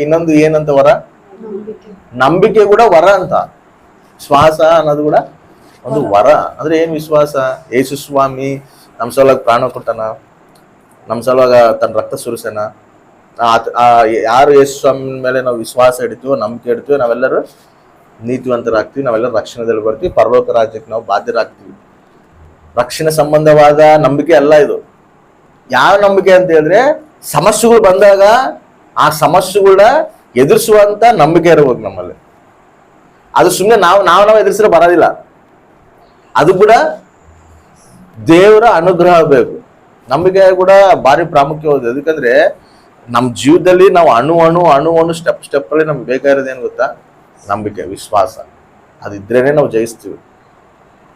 ಇನ್ನೊಂದು ಏನಂತ ವರ, ನಂಬಿಕೆ ಕೂಡ ವರ ಅಂತ. ವಿಶ್ವಾಸ ಅನ್ನೋದು ಕೂಡ ಒಂದು ವರ. ಅಂದ್ರೆ ಏನ್ ವಿಶ್ವಾಸ? ಯೇಸು ಸ್ವಾಮಿ ನಮ್ ಸಲುವಾಗಿ ಪ್ರಾಣ ಕೊಟ್ಟನ, ನಮ್ ಸಲುವಾಗ ತನ್ನ ರಕ್ತ ಸುರಿಸನ. ಯಾರು ಯೇಸು ಸ್ವಾಮಿ ಮೇಲೆ ನಾವು ವಿಶ್ವಾಸ ಇಡ್ತೀವೋ, ನಂಬಿಕೆ ಇಡ್ತೀವೋ, ನಾವೆಲ್ಲರೂ ನೀತಿವಂತರಾಗ್ತೀವಿ, ನಾವೆಲ್ಲರೂ ರಕ್ಷಣೆದಲ್ಲಿ ಬರ್ತೀವಿ, ಪರಲೋಕ ರಾಜ್ಯಕ್ಕೆ ನಾವು ಬಾಧ್ಯರಾಗ್ತೀವಿ. ರಕ್ಷಣೆ ಸಂಬಂಧವಾದ ನಂಬಿಕೆ ಅಲ್ಲ ಇದು. ಯಾವ ನಂಬಿಕೆ ಅಂತ ಹೇಳಿದ್ರೆ, ಸಮಸ್ಯೆಗಳು ಬಂದಾಗ ಆ ಸಮಸ್ಯೆಗಳನ್ನ ಎದುರಿಸುವಂತ ನಂಬಿಕೆ ಇರಬೇಕು ನಮ್ಮಲ್ಲಿ. ಅದು ಸುಮ್ಮನೆ ನಾವು ಎದುರಿಸಿದ್ರೆ ಬರೋದಿಲ್ಲ. ಅದು ಕೂಡ ದೇವರ ಅನುಗ್ರಹ ಬೇಕು. ನಂಬಿಕೆ ಕೂಡ ಭಾರಿ ಪ್ರಾಮುಖ್ಯವಾದ. ಯಾಕಂದ್ರೆ ನಮ್ಮ ಜೀವನದಲ್ಲಿ ನಾವು ಅಣು ಸ್ಟೆಪ್ ಅಲ್ಲಿ ನಮ್ಗೆ ಬೇಕಾಗಿರೋದು ಏನು ಗೊತ್ತಾ? ನಂಬಿಕೆ, ವಿಶ್ವಾಸ. ಅದಿದ್ರೇನೆ ನಾವು ಜಯಿಸ್ತೀವಿ.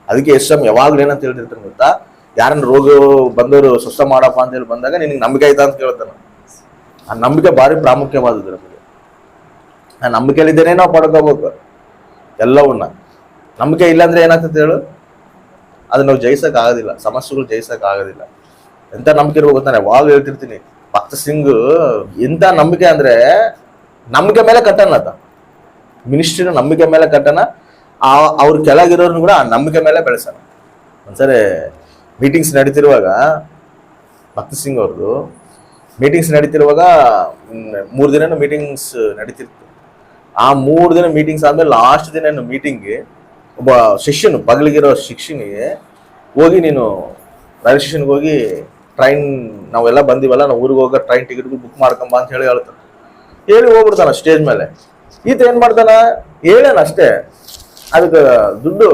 ಅದಕ್ಕೆ ಎಷ್ಟು ಯಾವಾಗ್ಲೂ ಏನಂತ ಹೇಳ್ತಿರ್ತಾನೆ ಗೊತ್ತಾ? ಯಾರನ್ನ ರೋಗ ಬಂದವರು ಸ್ವಸ್ಥ ಮಾಡಪ್ಪ ಅಂತ ಹೇಳಿ ಬಂದಾಗ ನಿನಗೆ ನಂಬಿಕೆ ಆಯ್ತಾ ಅಂತ ಕೇಳ್ತಾನೆ. ಆ ನಂಬಿಕೆ ಭಾರಿ ಪ್ರಾಮುಖ್ಯವಾದದ್ದು ನಮಗೆ. ಆ ನಂಬಿಕೆಯಲ್ಲಿದ್ದೇನೆ ನಾವು ಪಡ್ಕೋಬೇಕು ಎಲ್ಲವನ್ನ. ನಂಬಿಕೆ ಇಲ್ಲಾಂದ್ರೆ ಏನಾಗ್ತದೆ ಹೇಳು? ಅದು ನಾವು ಜಯಿಸಕ್ ಆಗೋದಿಲ್ಲ, ಸಮಸ್ಯೆಗಳು ಜಯಿಸಕ್ ಆಗೋದಿಲ್ಲ. ಎಂತ ನಂಬಿಕೆ ಇರ್ಬೇಕು ಗೊತ್ತಾನೆ, ಯಾವಾಗ ಹೇಳ್ತಿರ್ತೀನಿ. ಭಕ್ತ ಸಿಂಗ್ ಎಂತ ನಂಬಿಕೆ ಅಂದ್ರೆ, ನಂಬಿಕೆ ಮೇಲೆ ಕಟ್ಟಣ ಆತ. ಮಿನಿಸ್ಟ್ರಿನ ನಂಬಿಕೆ ಮೇಲೆ ಕಟ್ಟಣ. ಅವ್ರ ಕೆಳಗಿರೋರ್ನು ಕೂಡ ಆ ನಂಬಿಕೆ ಮೇಲೆ ಬೆಳೆಸೋಣ. ಒಂದ್ಸರಿ ಮೀಟಿಂಗ್ಸ್ ನಡೀತಿರುವಾಗ, ಭಕ್ತ ಸಿಂಗ್ ಅವ್ರದ್ದು ಮೀಟಿಂಗ್ಸ್ ನಡೀತಿರುವಾಗ 3 ದಿನ ಮೀಟಿಂಗ್ಸ್ ನಡೀತಿರ್ತು. ಆ 3 ದಿನ ಮೀಟಿಂಗ್ಸ್ ಆದ್ಮೇಲೆ ಲಾಸ್ಟ್ ದಿನ ಮೀಟಿಂಗ್ಗೆ ಒಬ್ಬ ಶಿಷ್ಯನು, ಬಗಲಿಗಿರೋ ಶಿಕ್ಷನಿಗೆ ಹೋಗಿ, ನೀನು ರೈಲ್ವೆ ಸ್ಟೇಷನ್ಗೆ ಹೋಗಿ ಟ್ರೈನ್, ನಾವೆಲ್ಲ ಬಂದಿವಲ್ಲ, ನಾವು ಊರಿಗೆ ಹೋಗೋ ಟ್ರೈನ್ ಟಿಕೆಟ್ ಬುಕ್ ಮಾಡ್ಕೊಂಬ ಅಂತ ಹೇಳ್ತಾನೆ. ಹೇಳಿ ಹೋಗ್ಬಿಡ್ತಾನ ಸ್ಟೇಜ್ ಮೇಲೆ. ಈತ ಏನ್ ಮಾಡ್ತಾನ, ಹೇಳೋಣ ಅಷ್ಟೇ, ಅದಕ್ಕೆ ದುಡ್ಡು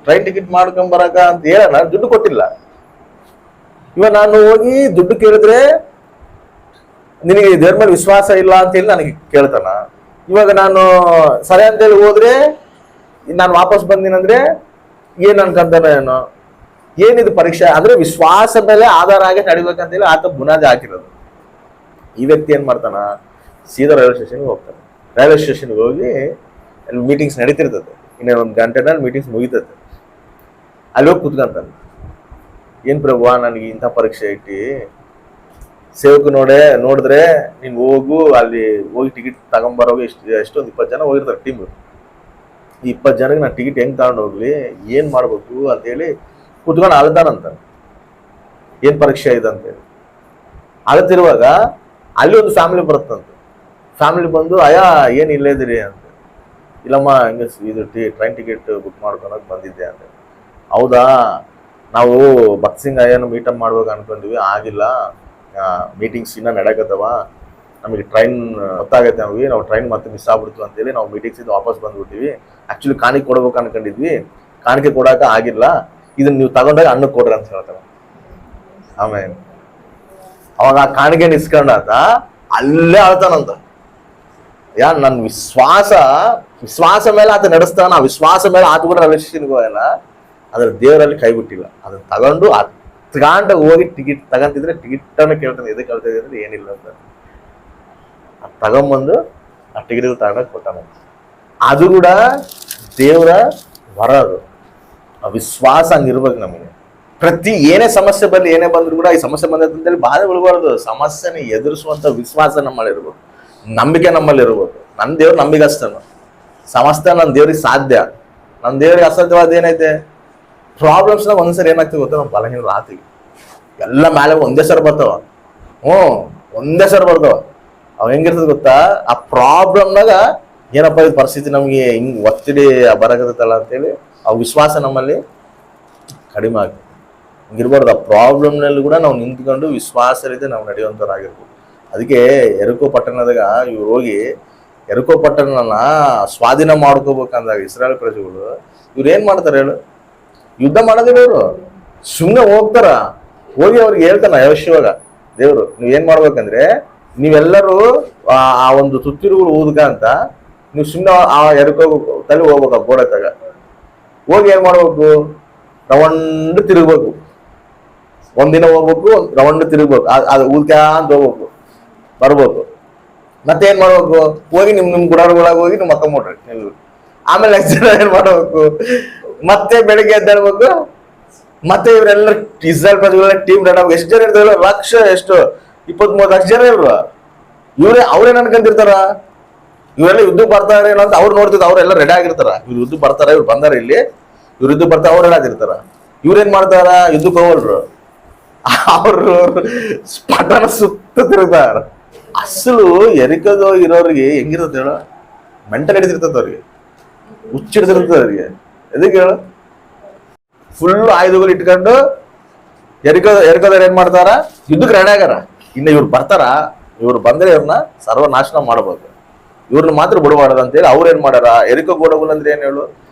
ಟ್ರೈನ್ ಟಿಕೆಟ್ ಮಾಡ್ಕೊಂಬರಕ ಅಂತ ಹೇಳೋಣ, ದುಡ್ಡು ಕೊಟ್ಟಿಲ್ಲ. ಇವಾಗ ನಾನು ಹೋಗಿ ದುಡ್ಡು ಕೇಳಿದ್ರೆ ನಿನಗೆ ದೇವ್ರ ಮೇಲೆ ವಿಶ್ವಾಸ ಇಲ್ಲ ಅಂತ ಹೇಳಿ ನನಗೆ ಕೇಳ್ತಾನ. ಇವಾಗ ನಾನು ಸರಿ ಅಂತೇಳಿ ಹೋದ್ರೆ, ನಾನು ವಾಪಸ್ ಬಂದಿನಂದ್ರೆ ಏನ್ ಅನ್ಕಂತಾನ ಏನೋ, ಏನಿದು ಪರೀಕ್ಷೆ ಅಂದ್ರೆ ವಿಶ್ವಾಸ ಮೇಲೆ ಆಧಾರ ಆಗಿ ನಡಿಬೇಕಂತೇಳಿ ಆತ ಬುನಾದಿ ಹಾಕಿರೋದು. ಈ ವ್ಯಕ್ತಿ ಏನ್ ಮಾಡ್ತಾನ, ಸೀದಾ ರೈಲ್ವೆ ಸ್ಟೇಷನ್ಗೆ ಹೋಗ್ತಾನೆ. ರೈಲ್ವೆ ಸ್ಟೇಷನ್ಗೆ ಹೋಗಿ ಅಲ್ಲಿ ಮೀಟಿಂಗ್ಸ್ ನಡೀತಿರ್ತದೆ, ಇನ್ನೇನು 1 ಗಂಟೆನಲ್ಲಿ ಮೀಟಿಂಗ್ಸ್ ಮುಗಿತದೆ. ಅಲ್ಲಿ ಹೋಗಿ ಕುತ್ಕೊಂತಾನೆ. ಏನ್ ಪ್ರಭು, ನನಗೆ ಇಂಥ ಪರೀಕ್ಷೆ ಇಟ್ಟು ಸೇವಕ ನೋಡಿದ್ರೆ ನೀನ್ ಹೋಗು, ಅಲ್ಲಿ ಹೋಗಿ ಟಿಕೆಟ್ ತಗೊಂಬರೋಗಿ ಎಷ್ಟೊಂದು 20 ಜನ ಹೋಗಿರ್ತಾರೆ ಟೀಮ್. ಈ 20 ಜನಕ್ಕೆ ನಾನು ಟಿಕೆಟ್ ಹೆಂಗ್ ತಗೊಂಡು ಹೋಗ್ಲಿ, ಏನ್ ಮಾಡ್ಬೇಕು ಅಂತೇಳಿ ಕುತ್ಕೊಂಡು ಅಳ್ತಾನಂತ. ಏನ್ ಪರೀಕ್ಷೆ ಇದೆ ಅಂತೇಳಿ ಅಳ್ತಿರುವಾಗ ಅಲ್ಲಿ ಒಂದು ಫ್ಯಾಮಿಲಿ ಬರುತ್ತಂತ. ಫ್ಯಾಮಿಲಿ ಬಂದು, ಅಯ್ಯ ಏನ್ ಇಲ್ಲೇ ಇದ್ದೀರಿ ಅಂತ. ಇಲ್ಲಮ್ಮ, ಹಿಂಗೆ ಇದು ಟ್ರೈನ್ ಟಿಕೆಟ್ ಬುಕ್ ಮಾಡ್ಕೊಳಕ್ ಬಂದಿದ್ದೆ ಅಂತ. ಹೌದಾ, ನಾವು ಭಕ್ತ್ ಸಿಂಗ್ ಅಯ್ಯನ ಮೀಟಪ್ ಮಾಡ್ಬೇಕು ಅನ್ಕೊಂಡಿವಿ, ಆಗಿಲ್ಲ, ಮೀಟಿಂಗ್ಸ್ ಇನ್ನ ನಡಕತ್ತವ, ನಮಗೆ ಟ್ರೈನ್ ಗೊತ್ತಾಗತ್ತೆ, ನಾವು ಟ್ರೈನ್ ಮತ್ತೆ ಮಿಸ್ ಆಗ್ಬಿಡ್ತು ಅಂತೇಳಿ ನಾವು ಮೀಟಿಂಗ್ಸ್ ಇಂದ ವಾಪಸ್ ಬಂದ್ಬಿಟ್ಟಿವಿ. ಆಕ್ಚುಲಿ ಕಾಣಿಕೆ ಕೊಡ್ಬೇಕು ಅನ್ಕೊಂಡಿದ್ವಿ, ಕಾಣಿಕೆ ಕೊಡಾಕ ಆಗಿಲ್ಲ, ಇದನ್ನ ನೀವು ತಗೊಂಡಾಗ ಅನ್ನಕ್ಕೆ ಕೊಡ್ರಿ ಅಂತ ಹೇಳ್ತಾರ. ಆಮೇಲೆ ಅವಾಗ ಆ ಕಾಣಿಕೆ ಇಸ್ಕೊಂಡಾತ ಅಲ್ಲೇ ಅಳ್ತಾನಂತ. ನನ್ನ ವಿಶ್ವಾಸ ಮೇಲೆ ಆತ ನಡೆಸ್ತಾನ. ಆ ವಿಶ್ವಾಸ ಮೇಲೆ ಆತ ಕೂಡ ರೈಲ್ವೆ ಹೋಗಲ್ಲ, ಅದ್ರ ದೇವರಲ್ಲಿ ಕೈ ಬಿಟ್ಟಿಲ್ಲ. ಅದನ್ನ ತಗೊಂಡು 10 ಗಂಟೆ ಹೋಗಿ ಟಿಕೆಟ್ ತಗೊಂತಿದ್ರೆ ಟಿಕೆಟ್ ಅನ್ನ ಕೇಳ್ತಾನೆ, ಎದಕ್ಕೆ ಕೇಳ್ತಾ ಇದ್ರೆ ಏನಿಲ್ಲ ಅಂತ. ಅದು ತಗೊಂಬಂದು ಆ ಟಿಕೆಟ್ ತಗೊಂಡಾಗ ಕೊಟ್ಟಾನ. ಅದು ಕೂಡ ದೇವರ ವರ. ಅದು ಆ ವಿಶ್ವಾಸ ಹಂಗಿರ್ಬೇಕು ನಮಗೆ. ಪ್ರತಿ ಏನೇ ಸಮಸ್ಯೆ ಬರಲಿ, ಏನೇ ಬಂದ್ರು ಕೂಡ ಈ ಸಮಸ್ಯೆ ಬಂದಂತೇಳಿ ಬಾಧೆ ಬಿಡಬಾರ್ದು. ಸಮಸ್ಯೆನ ಎದುರಿಸುವಂತ ವಿಶ್ವಾಸ ನಮ್ಮಲ್ಲಿ ಇರ್ಬೇಕು, ನಂಬಿಕೆ ನಮ್ಮಲ್ಲಿ ಇರ್ಬೇಕು. ನನ್ನ ದೇವ್ರು ನಂಬಿಗಸ್ತನು, ಸಮಸ್ಯೆ ನನ್ನ ದೇವ್ರಿಗೆ ಸಾಧ್ಯ. ನನ್ನ ದೇವ್ರಿಗೆ ಅಸಾಧ್ಯವಾದ ಏನೈತೆ? ಪ್ರಾಬ್ಲಮ್ಸ್ನಾಗ ಒಂದ್ಸರಿ ಏನಾಗ್ತದೆ ಗೊತ್ತಾ, ನಮ್ಮ ಬಲಹೀನರು ಆತೀವಿ. ಎಲ್ಲ ಮೇಲೆ ಒಂದೇ ಸರ್ ಬರ್ತಾವ, ಒಂದೇ ಸರ್ ಬರ್ತಾವ. ಅವ್ ಹೆಂಗಿರ್ತದ ಗೊತ್ತಾ, ಆ ಪ್ರಾಬ್ಲಮ್ನಾಗ ಏನಪ್ಪ ಇದು ಪರಿಸ್ಥಿತಿ ನಮ್ಗೆ ಹಿಂಗ್ ಒತ್ತಿಡಿ ಬರಕತ್ತಲ್ಲ ಅಂತೇಳಿ ಆ ವಿಶ್ವಾಸ ನಮ್ಮಲ್ಲಿ ಕಡಿಮೆ ಆಗ್ತದೆ. ಹಿಂಗಿರ್ಬಾರ್ದು. ಆ ಪ್ರಾಬ್ಲಮ್ನಲ್ಲಿ ಕೂಡ ನಾವು ನಿಂತ್ಕೊಂಡು ವಿಶ್ವಾಸದಿಂದ ನಾವು ನಡೆಯುವಂಥವ್ರಾಗಿರ್ಬೋದು. ಅದಕ್ಕೆ ಎರಿಕೋ ಪಟ್ಟಣದಾಗ ಇವ್ರು ಹೋಗಿ ಎರಿಕೋ ಪಟ್ಟಣನ ಸ್ವಾಧೀನ ಮಾಡ್ಕೋಬೇಕಂದಾಗ ಇಸ್ರಾಯೇಲ್ ಪ್ರಜೆಗಳು ಇವ್ರು ಏನ್ ಮಾಡ್ತಾರೆ ಹೇಳು? ಯುದ್ಧ ಮಾಡೋದಿಲ್ಲ ಇವರು, ಸುಮ್ಮನೆ ಹೋಗ್ತಾರ. ಹೋಗಿ ಅವ್ರಿಗೆ ಹೇಳ್ತಾನ ಅವಶ್ಯವಾಗ ದೇವ್ರು, ನೀವ್ ಏನ್ ಮಾಡ್ಬೇಕಂದ್ರೆ ನೀವೆಲ್ಲರೂ ಆ ಒಂದು ತುತ್ತಿರುಗಳು ಊದ್ಕ ಅಂತ ನೀವು ಸುಮ್ಮನೆ ಆ ಎರ್ಕೋ ತಲೆ ಹೋಗ್ಬೇಕು. ಆ ಗೋಡೆ ತಗ ಹೋಗಿ ಏನ್ ಮಾಡ್ಬೇಕು, ರೌಂಡ್ ತಿರುಗ್ಬೇಕು. ಒಂದಿನ ಹೋಗ್ಬೇಕು, ರೌಂಡ್ ತಿರುಗ್ಬೇಕು, ಅದು ಊದ್ಕ ಅಂತ ಹೋಗ್ಬೇಕು, ಬರ್ಬೇಕು. ಮತ್ತೆ ಏನ್ ಮಾಡ್ಬೇಕು, ಹೋಗಿ ನಿಮ್ ಗುಡಾರೊಳಗೆ ಹೋಗಿ ನೀವು ಮಕ್ಕ ಮುಟ್ರಿ ನೀವು. ಆಮೇಲೆ ನೆಕ್ಸ್ಟ್ ದಿನ ಏನ್ ಮಾಡ್ಬೇಕು, ಮತ್ತೆ ಬೆಳಿಗ್ಗೆ ಎದ್ದೇಳ್ಬೇಕು. ಮತ್ತೆ ಇವರೆಲ್ಲ ಇಸ್ರಾಯೇಲ್ ಪ್ರಜೆಗಳ ಟೀಮ್ ರನ್ ಆಗ್ಬೇಕು. ಎಷ್ಟು ಜನ ಇರ್ತಾರಲ್ಲ, ಲಕ್ಷ ಎಷ್ಟು 23 ಲಕ್ಷ ಜನ ಇಲ್ವಾ? ಅವ್ರೇನ್ ಅನ್ಕೊಂತಿರ್ತಾರ, ಇವರೆಲ್ಲ ಯುದ್ಧಕ್ಕೆ ಬರ್ತಾರೆ ಏನೋ ಅಂತ ಅವ್ರು ನೋಡ್ತಿದ್ರು, ಅವರೆಲ್ಲ ರೆಡಿ ಆಗಿರ್ತಾರ. ಇವ್ರು ಯುದ್ಧಕ್ಕೆ ಬರ್ತಾರ, ಇವ್ರು ಬಂದಾರ ಇಲ್ಲಿ, ಇವ್ರು ಯುದ್ಧಕ್ಕೆ ಬರ್ತಾರ, ಅವ್ರು ರೆಡಿ ಆಗಿರ್ತಾರ. ಇವ್ರೇನ್ ಮಾಡ್ತಾರ, ಯುದ್ಧಕ್ಕೆ ಹೋಗಲ್ರು, ಅವ್ರು ಪಟ್ಟಣ ಸುತ್ತ ತಿರುಗ್ತಾರ. ಅಸಲು ಎರಿಕದು ಇರೋರಿಗೆ ಹೆಂಗಿರ್ತದೆ ಹೇಳು, ಮೆಂಟಲ್ ಹಿಡಿದಿರ್ತದ ಅವ್ರಿಗೆ, ಹುಚ್ಚಿಡ್ದಿರ್ತದ ಅವ್ರಿಗೆ. ಎದಕ್ಕೆ ಹೇಳು, ಫುಲ್ ಆಯುಧಗಳು ಇಟ್ಕೊಂಡು ಎರಿಕದವ್ರು ಏನ್ ಮಾಡ್ತಾರ, ಯುದ್ಧಕ್ಕೆ ರೆಡಿ ಆಗ್ಯಾರ. ಇನ್ನು ಇವ್ರು ಬರ್ತಾರ, ಇವ್ರು ಬಂದ್ರೆ ಇವ್ರನ್ನ ಸರ್ವನಾಶನ ಮಾಡ್ಬೋದು, ಇವ್ರನ್ನ ಮಾತ್ರ ಬಿಡಬಾರ್ದು ಅಂತೇಳಿ ಅವ್ರು ಏನ್ ಮಾಡ್ಯಾರ, ಎರಿಕೋ ಗೋಡೆಗಳು ಅಂದ್ರೆ ಏನ್ ಹೇಳು,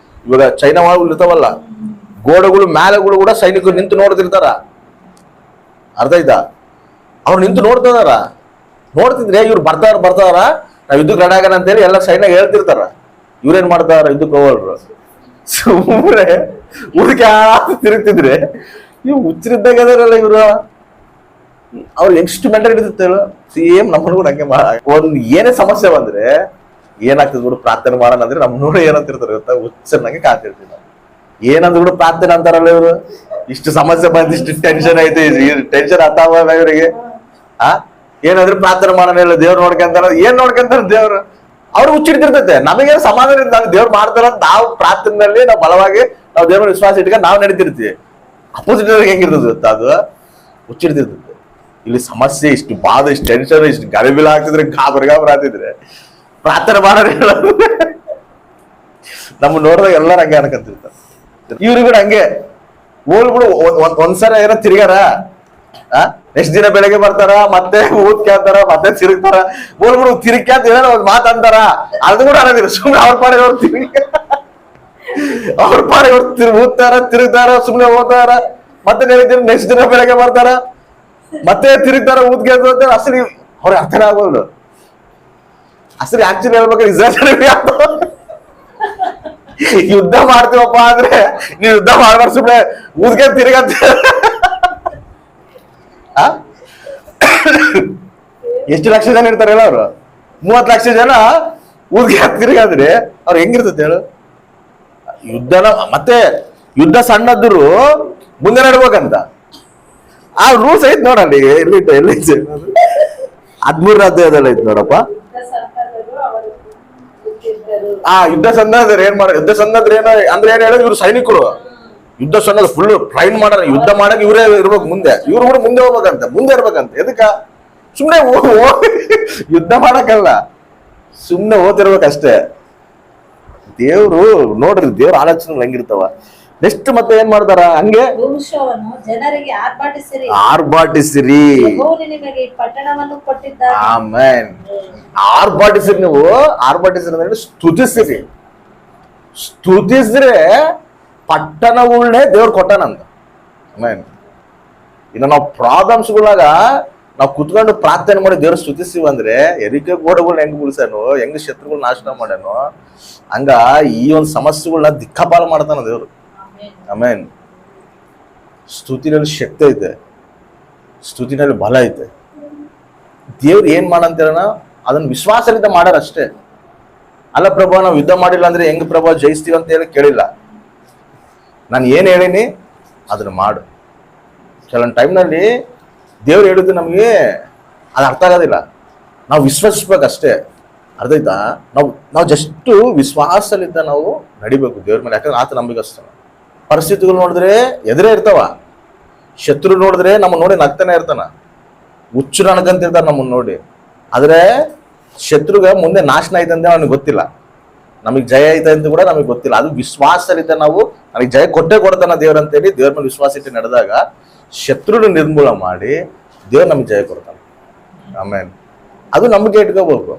ಇವಾಗ ಚೈನಾ ಒಳಗಳು ಇರ್ತಾವಲ್ಲ ಗೋಡೆಗಳು, ಮ್ಯಾಲೆಗಳು ಕೂಡ ಸೈನಿಕರು ನಿಂತು ನೋಡ್ತಿರ್ತಾರ. ಅರ್ಥ ಆಯ್ತಾ, ಅವ್ರು ನಿಂತು ನೋಡ್ತಿದಾರ. ನೋಡ್ತಿದ್ರೆ ಇವ್ರು ಬರ್ತಾರ ನಾವ್ ಯುದ್ಧಕ್ಕೆ ರೆಡಿ ಆಗ್ಯಾರ ಅಂತೇಳಿ ಎಲ್ಲ ಸೈನ್ಯಾಗ ಹೇಳ್ತಿರ್ತಾರ. ಇವ್ರೇನ್ ಮಾಡ್ತಾರ, ಯುದ್ಧಕ್ಕೆ ಹೋಗಲ್ರು, ಸುಮ್ಮನೆ ಹುಡುಕಿ ತಿರುಗ್ತಿದ್ರೆ ಇವ್ ಹುಚ್ಚರಿದ್ದಾಗ ಅದಾರಲ್ಲ ಇವ್ರು. ಅವ್ರು ಎಷ್ಟು ಮೆಂಟಲ್ ಹಿಡಿದಿತ್ತು ಹೇಳು, ಸೇಮ್ ನಮ್ಮನ್ನು ಕೂಡ ಹಂಗೆ ಒಂದ್ ಏನೇ ಸಮಸ್ಯೆ ಬಂದ್ರೆ ಏನಾಗ್ತದೆ ಬಿಡು ಪ್ರಾರ್ಥನೆ ಮಾಡೋಣ ಅಂದ್ರೆ ನಮ್ ನೋಡಿ ಏನಂತಿರ್ತಾರೆ ಗೊತ್ತಾ, ಹುಚ್ಚನ್ನಾಗೆ ಕಾತಿರ್ತೀವಿ ನಾವು. ಏನಂದ್ರೆ ಬಿಡು ಪ್ರಾರ್ಥನೆ ಅಂತಾರಲ್ಲ ಇವ್ರು, ಇಷ್ಟು ಸಮಸ್ಯೆ ಬಂದು ಇಷ್ಟು ಟೆನ್ಷನ್ ಐತಿ, ಟೆನ್ಷನ್ ಅರ್ಥಾವ ಇವರಿಗೆ. ಏನಾದ್ರು ಪ್ರಾರ್ಥನೆ ಮಾಡೋಣ ಇಲ್ಲ, ದೇವ್ರು ನೋಡ್ಕೊಂತಾರ, ಏನ್ ನೋಡ್ಕೊಂತಾರ ದೇವ್ರು, ಅವ್ರು ಹುಚ್ಚಿಡ್ತಿರ್ತೈತೆ. ನಮಗೇನು ಸಮಾಧಾನ ಇರ್ತಾರೆ, ದೇವ್ರು ಮಾಡ್ತಾರ ನಾವು ಪ್ರಾರ್ಥನೆಯಲ್ಲಿ ನಾವು ಬಲವಾಗಿ ನಾವು ದೇವ್ರ ವಿಶ್ವಾಸ ಇಟ್ಕೊಂಡು ನಾವು ನಡೀತಿರ್ತೀವಿ. ಅಪೋಸಿಟ್ ಹೆಂಗಿರ್ತದೆ ಗೊತ್ತಾ, ಅದು ಹುಚ್ಚಿಡ್ತಿರ್ತೈತೆ. ಇಲ್ಲಿ ಸಮಸ್ಯೆ ಇಷ್ಟು ಬಾಧ, ಇಷ್ಟು ಟೆನ್ಷನ್, ಇಷ್ಟು ಗಲಿಬಿಲ ಆಗ್ತಿದ್ರೆ, ಗಾಬರ್ ಆಗ್ತಿದ್ರೆ ಪ್ರಾರ್ಥನೆ ಮಾಡೋರು ಹೇಳೋದು ನಮ್ಮ ನೋಡಿದಾಗ ಎಲ್ಲರೂ ಹಂಗೆ ಅನ್ಕೊಂತಿರ್ತಾರೆ. ಇವ್ರು ಕೂಡ ಹಂಗೆ ಹೋಲ್ಬಿಡು, ಒಂದ್ಸಲ ಏನೋ ತಿರ್ಗಾರ, ನೆಕ್ಸ್ಟ್ ದಿನ ಬೆಳಗ್ಗೆ ಬರ್ತಾರ, ಮತ್ತೆ ಊದ್ ಕೇಳ್ತಾರ, ಮತ್ತೆ ತಿರುಗ್ತಾರ. ಹೋಲ್ಬಿಡು ತಿರುಗ್ಕ್ಯಾಂತ ಏನೋ ಒಂದ್ ಮಾತಾಡ್ತಾರ, ಅದು ಕೂಡ ಅನ್ನೋದಿಲ್ಲ, ಸುಮ್ನೆ ಅವ್ರ ಪಾಡಿಗೆ ಅವ್ರು ಅವ್ರ ಪಾಡಿಗೆ ಅವ್ರು ಊದ್ತಾರ, ತಿರುಗ್ತಾರ, ಸುಮ್ನೆ ಹೋಗ್ತಾರ, ಮತ್ತೆ ನೆಕ್ಸ್ಟ್ ದಿನ ಬೆಳಗ್ಗೆ ಬರ್ತಾರ, ಮತ್ತೆ ತಿರುಗ್ತಾರ, ಊದ್ ಕೇಳ್ತಾರ. ಅಸಲಿ ಅವ್ರಿಗೆ ಅರ್ಥನೇ ಆಗೋದು. ಅಸಲಿ ಆಕ್ಚುಲಿ ಹೇಳ್ಬೇಕಾದ್ರೆ ಯುದ್ಧ ಮಾಡ್ತೀವಪ್ಪ ಅಂದ್ರೆ ನೀವ್ ಯುದ್ಧ ಮಾಡ್ಬಾರ್ದು, ಸುಮ್ನೆ ಊದ್ಕೆ ತಿರುಗಂತ. ಎಷ್ಟು ಲಕ್ಷ ಜನ ಇರ್ತಾರಲ್ಲ ಅವ್ರು, 30 ಲಕ್ಷ ಜನ ಊದ್ಗೆ ತಿರುಗಾದ್ರೆ ಅವ್ರು ಹೆಂಗಿರ್ತದೆ ಹೇಳು. ಯುದ್ಧನ ಮತ್ತೆ ಯುದ್ಧ ಸಣ್ಣದ್ರು ಮುಂದೆ ನಡ್ಬೇಕಂತ ಆ ರೂಲ್ಸ್ ಐತ್ ನೋಡಲ್ಲಿ. ಎಲ್ಲಿ 13ನೇ ಅಧ್ಯಾಯದಲ್ಲಿ ಐತ್ ನೋಡಪ್ಪ. ಯುದ್ಧ ಸಣ್ಣದ್ರೆ ಏನ್ ಮಾಡ, ಯುದ್ಧ ಸಣ್ಣದ್ರೆ ಏನೋ ಅಂದ್ರೆ ಏನ್ ಹೇಳಿದ್ರು, ಇವ್ರು ಸೈನಿಕರು ಯುದ್ಧ ಸಣ್ಣದು ಫುಲ್ ಟ್ರೈನ್ ಮಾಡಾರ, ಯುದ್ಧ ಮಾಡಕ್ ಇವರೇ ಇರ್ಬೇಕು ಮುಂದೆ, ಇವ್ರು ಕೂಡ ಮುಂದೆ ಹೋಗ್ಬೇಕಂತ, ಮುಂದೆ ಇರ್ಬೇಕಂತ. ಎದಕ್ಕ, ಸುಮ್ನೆ ಯುದ್ಧ ಮಾಡಕ್ಕಲ್ಲ, ಸುಮ್ನೆ ಓದಿರ್ಬೇಕಷ್ಟೇ. ದೇವ್ರು ನೋಡ್ರಿ, ದೇವ್ರ ಆಲೋಚನೆ ಹೆಂಗಿರ್ತಾವ. ನೆಕ್ಸ್ಟ್ ಮತ್ತೆ ಏನ್ ಮಾಡ್ತಾರ, ಹಂಗೆ ಜನರಿಗೆ ಆರ್ಭಾಟಿಸಿರಿ, ಆಮೇನ್. ಆರ್ಭಾಟಿಸಿರಿ, ನೀವು ಆರ್ಭಾಟಿಸಿರಿ ಅಂದ್ರೆ ಸ್ತುತಿಸಿರಿ. ಸ್ತುತಿಸಿದ್ರೆ ಪಟ್ಟಣಗಳನ್ನೇ ದೇವ್ರು ಕೊಟ್ಟಾನಂತ. ಆಮೇನ್. ಇನ್ನು ನಾವು ಪ್ರಾಬ್ಲಮ್ಸ್ಗಳಾಗ ನಾವು ಕುತ್ಕೊಂಡು ಪ್ರಾರ್ಥನೆ ಮಾಡಿ ದೇವ್ರ ಸ್ತುತಿಸ್ತೀವಿ ಅಂದ್ರೆ, ಎರಿಕೆ ಗೋಡೆಗಳನ್ನ ಹೆಂಗ್ ಬಿಡ್ಸಾನು, ಹೆಂಗ್ ಶತ್ರುಗಳನ್ನ ನಾಶನ ಮಾಡ್ಯಾನು, ಹಂಗ ಈ ಒಂದು ಸಮಸ್ಯೆಗಳನ್ನ ದಿಕ್ಕಾಪಾಲ ಮಾಡ್ತಾನ ದೇವ್ರು. ಆಮೇನ್. ಸ್ತುತಿನಲ್ಲಿ ಶಕ್ತಿ ಐತೆ, ಸ್ತುತಿನಲ್ಲಿ ಬಲ ಐತೆ. ದೇವ್ರು ಏನ್ ಮಾಡಂತೀರನ ಅದನ್ನ ವಿಶ್ವಾಸದಿಂದ ಮಾಡಾರಷ್ಟೇ. ಅಲ್ಲ ಪ್ರಭಾ ನಾವು ಯುದ್ಧ ಮಾಡಿಲ್ಲ ಅಂದ್ರೆ ಹೆಂಗ್ ಪ್ರಭಾ ಜಯಿಸ್ತೀವಿ ಅಂತ ಹೇಳಿ ಕೇಳಿಲ್ಲ. ನಾನು ಏನ್ ಹೇಳಿನಿ ಅದನ್ನ ಮಾಡು. ಕೆಲವೊಂದು ಟೈಮ್ನಲ್ಲಿ ದೇವ್ರು ಹೇಳಿದ್ದು ನಮಗೆ ಅದು ಅರ್ಥ ಆಗೋದಿಲ್ಲ, ನಾವು ವಿಶ್ವಸಿಸ್ಬೇಕಷ್ಟೇ. ಅರ್ಥ ಆಯ್ತಾ, ನಾವು ಜಸ್ಟ್ ವಿಶ್ವಾಸಲಿದ್ದ ನಾವು ನಡಿಬೇಕು ದೇವ್ರ ಮೇಲೆ. ಯಾಕಂದ್ರೆ ಆತ ನಂಬಿಕಸ್ತಾನ. ಪರಿಸ್ಥಿತಿಗಳು ನೋಡಿದ್ರೆ ಎದುರೇ ಇರ್ತಾವ, ಶತ್ರು ನೋಡಿದ್ರೆ ನಮ್ಮ ನೋಡಿ ನಗ್ತಾನೆ ಇರ್ತಾನ, ಹುಚ್ಚು ಅನ್ಕಂತಿರ್ತಾರ ನಮ್ಮನ್ನ ನೋಡಿ. ಆದ್ರೆ ಶತ್ರುಗ ಮುಂದೆ ನಾಶನ ಐತೆ ಅಂತ ಅವನಿಗೆ ಗೊತ್ತಿಲ್ಲ, ನಮಗೆ ಜಯ ಐತೆ ಅಂತ ಕೂಡ ನಮಗೆ ಗೊತ್ತಿಲ್ಲ. ಅದು ವಿಶ್ವಾಸಲಿದ್ದ ನಾವು ನನಗೆ ಜಯ ಕೊಟ್ಟೆ ಕೊಡ್ತಾನ ದೇವ್ರ ಅಂತೇಳಿ ದೇವ್ರ ಮೇಲೆ ವಿಶ್ವಾಸ ಇಟ್ಟು ನಡೆದಾಗ ಶತ್ರುನ ನಿರ್ಮೂಲ ಮಾಡಿ ದೇವ್ರು ನಮ್ಗೆ ಜಯ ಕೊಡ್ತಾನೆ. ಆಮೇಲೆ ಅದು ನಂಬಿಕೆ ಇಟ್ಕೋಬೇಕು.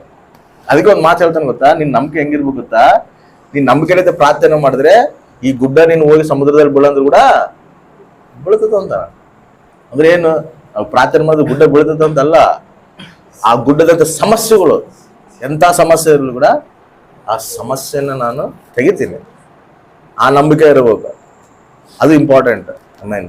ಅದಕ್ಕೆ ಒಂದು ಮಾತು ಹೇಳ್ತಾನೆ ಗೊತ್ತಾ, ನಿನ್ ನಂಬಿಕೆ ಹೆಂಗಿರ್ಬೇಕು ಗೊತ್ತಾ, ನೀನ್ ನಂಬಿಕೆ ಪ್ರಾರ್ಥನೆ ಮಾಡಿದ್ರೆ ಈ ಗುಡ್ಡ ನೀನು ಹೋಗಿ ಸಮುದ್ರದಲ್ಲಿ ಬೀಳಂದ್ರು ಕೂಡ ಬೀಳ್ತದ ಅಂತ. ಅಂದ್ರೆ ಏನು, ನಾವು ಪ್ರಾರ್ಥನೆ ಮಾಡಿದ್ರೆ ಗುಡ್ಡ ಬೀಳ್ತದ ಅಂತಲ್ಲ, ಆ ಗುಡ್ಡದಂತ ಸಮಸ್ಯೆಗಳು ಎಂತ ಸಮಸ್ಯೆ ಇರಲು ಕೂಡ ಆ ಸಮಸ್ಯೆನ ನಾನು ತೆಗಿತೀನಿ. ಆ ನಂಬಿಕೆ ಇರಬೇಕು, ಅದು ಇಂಪಾರ್ಟೆಂಟ್. ಆಮೇಲೆ